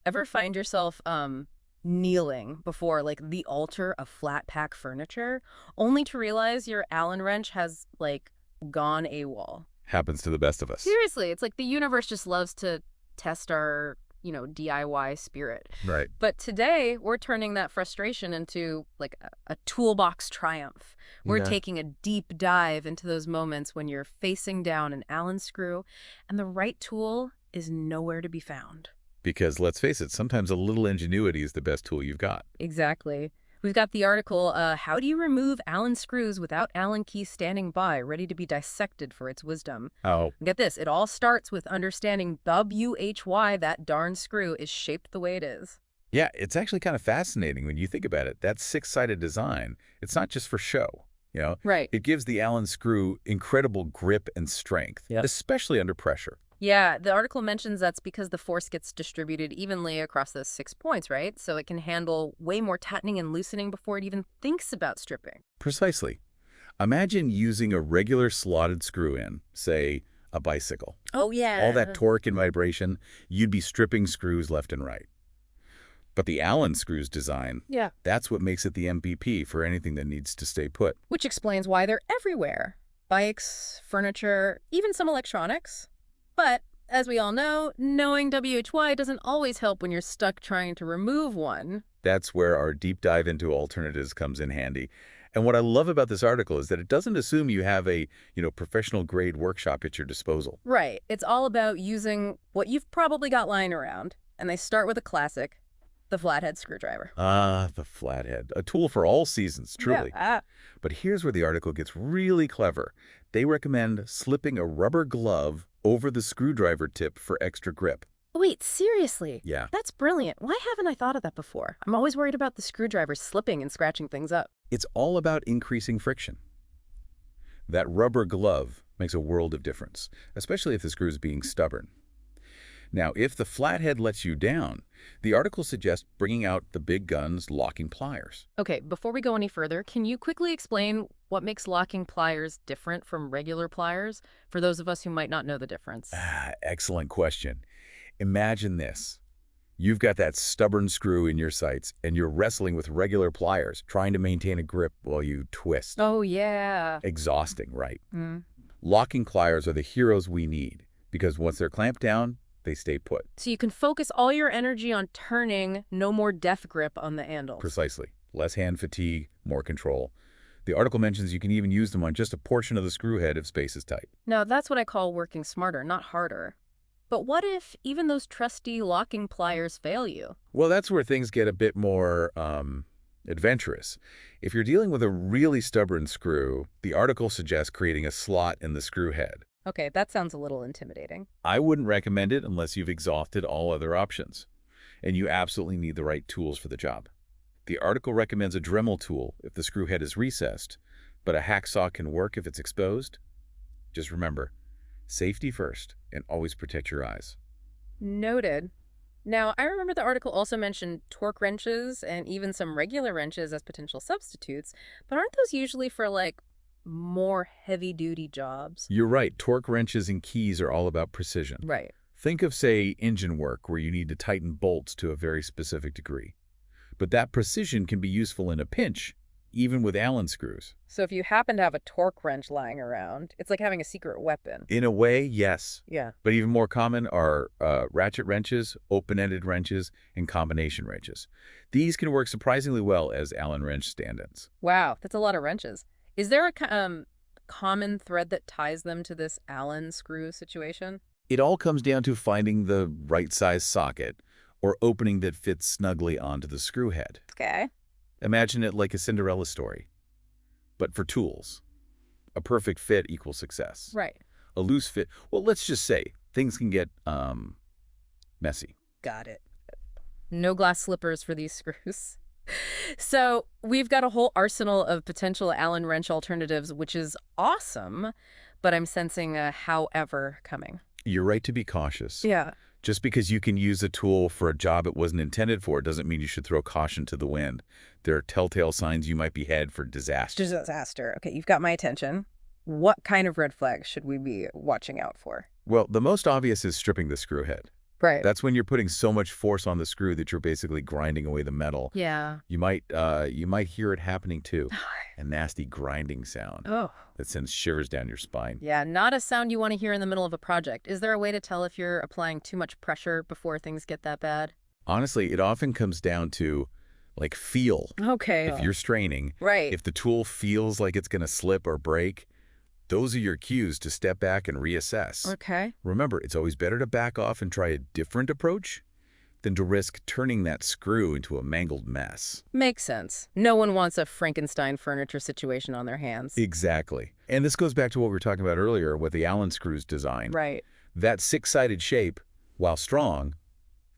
Ever find yourself kneeling before like the altar of flat pack furniture, only to realize your Allen wrench has like gone AWOL? Happens to the best of us. Seriously, it's like the universe just loves to test our, DIY spirit. Right. But today, we're turning that frustration into like a toolbox triumph. We're Yeah. taking a deep dive into those moments when you're facing down an Allen screw and the right tool is nowhere to be found. Because let's face it, sometimes a little ingenuity is the best tool you've got. Exactly. We've got the article, How Do You Remove Allen Screws Without Allen Keys Standing By, ready to be dissected for its wisdom. Oh, Get this, it all starts with understanding WHY that darn screw is shaped the way it is. yeah, it's actually kind of fascinating when you think about it. That six-sided design, it's not just for show. Right. It gives the Allen screw incredible grip and strength, Yep. especially under pressure. Yeah, the article mentions that's because the force gets distributed evenly across those 6 points, right? So it can handle way more tightening and loosening before it even thinks about stripping. Precisely. Imagine using a regular slotted screw in, say, a bicycle. Oh, yeah. All that torque and vibration, you'd be stripping screws left and right. But the Allen screws design, Yeah. that's what makes it the MVP for anything that needs to stay put. Which explains why they're everywhere. Bikes, furniture, even some electronics. But, as we all know, knowing WHY doesn't always help when you're stuck trying to remove one. That's where our deep dive into alternatives comes in handy. And what I love about this article is that it doesn't assume you have a, professional grade workshop at your disposal. Right. It's all about using what you've probably got lying around. And they start with a classic, the flathead screwdriver. Ah, the flathead, a tool for all seasons, truly. Yeah. But here's where the article gets really clever. They recommend slipping a rubber glove over the screwdriver tip for extra grip. Wait, seriously? Yeah. That's brilliant. Why haven't I thought of that before? I'm always worried about the screwdriver slipping and scratching things up. It's all about increasing friction. That rubber glove makes a world of difference, especially if the screw is being stubborn. Now, if the flathead lets you down, the article suggests bringing out the big guns locking pliers. Okay, before we go any further, can you quickly explain what makes locking pliers different from regular pliers for those of us who might not know the difference? Ah, excellent question. Imagine this. You've got that stubborn screw in your sights, and you're wrestling with regular pliers, trying to maintain a grip while you twist. Oh, yeah. Exhausting, right? Mm. Locking pliers are the heroes we need, because once they're clamped down, they stay put. So you can focus all your energy on turning, no more death grip on the handles. Precisely. Less hand fatigue, more control. The article mentions you can even use them on just a portion of the screw head if space is tight. Now, that's what I call working smarter, not harder. But what if even those trusty locking pliers fail you? Well, that's where things get a bit more adventurous. If you're dealing with a really stubborn screw, the article suggests creating a slot in the screw head. Okay, that sounds a little intimidating. I wouldn't recommend it unless you've exhausted all other options, and you absolutely need the right tools for the job. The article recommends a Dremel tool if the screw head is recessed, but a hacksaw can work if it's exposed. Just remember, safety first, and always protect your eyes. Noted. Now, I remember the article also mentioned torque wrenches and even some regular wrenches as potential substitutes, but aren't those usually for, like, more heavy-duty jobs? You're right, torque wrenches and keys are all about precision. Right. Think of, say, engine work where you need to tighten bolts to a very specific degree. But that precision can be useful in a pinch, even with Allen screws. So if you happen to have a torque wrench lying around, it's like having a secret weapon. In a way, yes. Yeah. But even more common are ratchet wrenches, open-ended wrenches, and combination wrenches. These can work surprisingly well as Allen wrench stand-ins. Wow, that's a lot of wrenches. Is there a common thread that ties them to this Allen screw situation? It all comes down to finding the right size socket or opening that fits snugly onto the screw head. Okay. Imagine it like a Cinderella story, but for tools. A perfect fit equals success. Right. A loose fit, well, let's just say things can get messy. Got it. No glass slippers for these screws. So we've got a whole arsenal of potential Allen wrench alternatives, which is awesome, but I'm sensing a however coming. You're right to be cautious. Yeah. Just because you can use a tool for a job it wasn't intended for doesn't mean you should throw caution to the wind. There are telltale signs you might be headed for disaster. Disaster. Okay, you've got my attention. What kind of red flags should we be watching out for? Well, the most obvious is stripping the screw head. Right. That's when you're putting so much force on the screw that you're basically grinding away the metal. Yeah. You might hear it happening too. A nasty grinding sound Oh. that sends shivers down your spine. Yeah, not a sound you want to hear in the middle of a project. Is there a way to tell if you're applying too much pressure before things get that bad? Honestly, it often comes down to like feel. Okay. If you're straining, Right. if the tool feels like it's going to slip or break, those are your cues to step back and reassess. Okay. Remember, it's always better to back off and try a different approach than to risk turning that screw into a mangled mess. Makes sense. No one wants a Frankenstein furniture situation on their hands. Exactly. And this goes back to what we were talking about earlier with the Allen screws design. Right. That six-sided shape, while strong,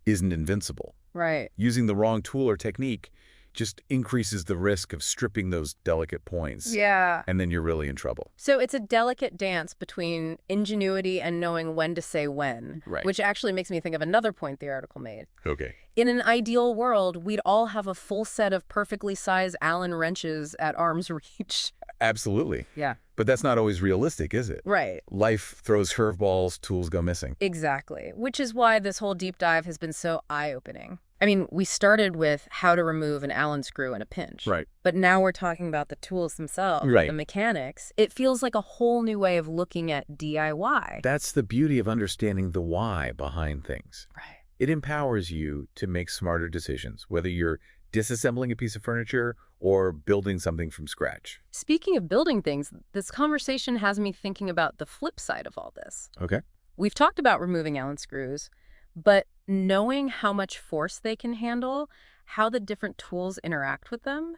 isn't invincible. Right. Using the wrong tool or technique just increases the risk of stripping those delicate points. Yeah. And then you're really in trouble. So it's a delicate dance between ingenuity and knowing when to say when, Right. which actually makes me think of another point the article made. Okay. In an ideal world, we'd all have a full set of perfectly sized Allen wrenches at arm's reach. Absolutely. Yeah. But that's not always realistic, is it? Right. Life throws curveballs, tools go missing. Exactly. Which is why this whole deep dive has been so eye-opening. I mean, we started with how to remove an Allen screw in a pinch. Right. But now we're talking about the tools themselves, Right. the mechanics. It feels like a whole new way of looking at DIY. That's the beauty of understanding the why behind things. Right. It empowers you to make smarter decisions, whether you're disassembling a piece of furniture or building something from scratch. Speaking of building things, this conversation has me thinking about the flip side of all this. Okay. We've talked about removing Allen screws, but knowing how much force they can handle, how the different tools interact with them,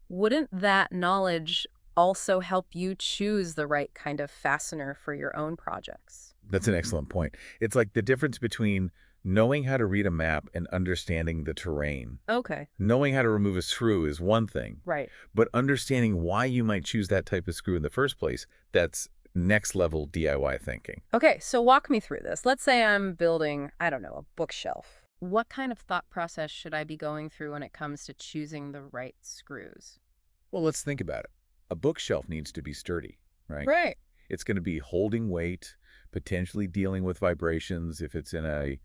wouldn't that knowledge also help you choose the right kind of fastener for your own projects? That's an excellent point. It's like the difference between knowing how to read a map and understanding the terrain. Okay. Knowing how to remove a screw is one thing, Right. but understanding why you might choose that type of screw in the first place, that's next level DIY thinking. Okay, so walk me through this. Let's say I'm building, I don't know, a bookshelf. What kind of thought process should I be going through when it comes to choosing the right screws? Well, let's think about it. A bookshelf needs to be sturdy, right? Right. It's going to be holding weight, potentially dealing with vibrations if it's in a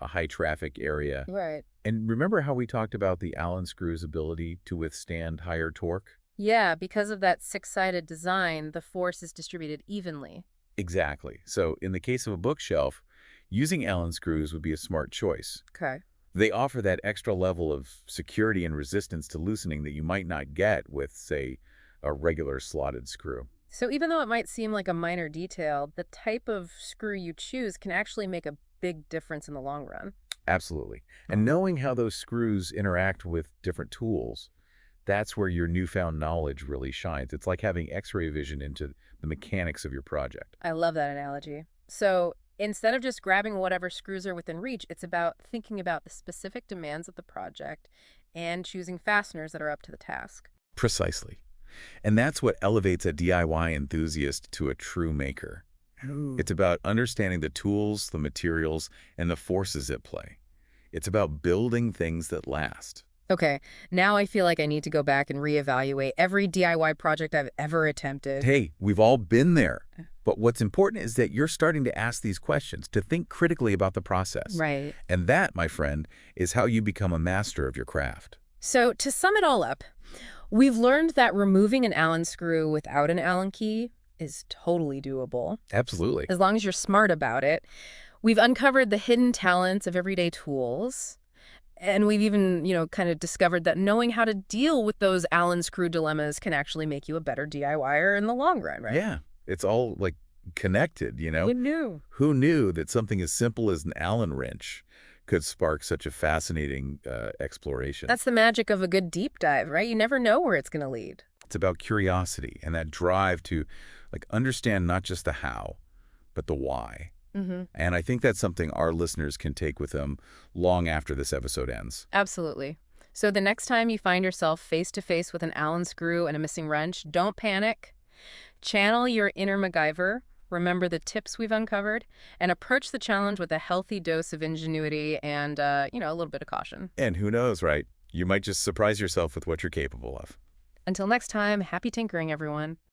high traffic area. Right. And remember how we talked about the Allen screw's ability to withstand higher torque? Yeah, because of that six-sided design, the force is distributed evenly. Exactly. So in the case of a bookshelf, using Allen screws would be a smart choice. Okay. They offer that extra level of security and resistance to loosening that you might not get with, say, a regular slotted screw. So even though it might seem like a minor detail, the type of screw you choose can actually make a big difference in the long run. Absolutely. And knowing how those screws interact with different tools, that's where your newfound knowledge really shines. It's like having X-ray vision into the mechanics of your project. I love that analogy. So instead of just grabbing whatever screws are within reach, it's about thinking about the specific demands of the project and choosing fasteners that are up to the task. Precisely. And that's what elevates a DIY enthusiast to a true maker. Ooh. It's about understanding the tools, the materials, and the forces at play. It's about building things that last. Okay, now I feel like I need to go back and reevaluate every DIY project I've ever attempted. Hey, we've all been there. But what's important is that you're starting to ask these questions, to think critically about the process. Right. And that, my friend, is how you become a master of your craft. So to sum it all up, we've learned that removing an Allen screw without an Allen key is totally doable, Absolutely. as long as you're smart about it. We've uncovered the hidden talents of everyday tools. And we've even, kind of discovered that knowing how to deal with those Allen screw dilemmas can actually make you a better DIYer in the long run, right? Yeah, it's all like connected, Who knew? Who knew that something as simple as an Allen wrench could spark such a fascinating exploration? That's the magic of a good deep dive, right? You never know where it's going to lead. It's about curiosity and that drive to understand not just the how, but the why. Mm-hmm. And I think that's something our listeners can take with them long after this episode ends. Absolutely. So the next time you find yourself face to face with an Allen screw and a missing wrench, don't panic. Channel your inner MacGyver, remember the tips we've uncovered, and approach the challenge with a healthy dose of ingenuity and, a little bit of caution. And who knows, right? You might just surprise yourself with what you're capable of. Until next time, happy tinkering, everyone.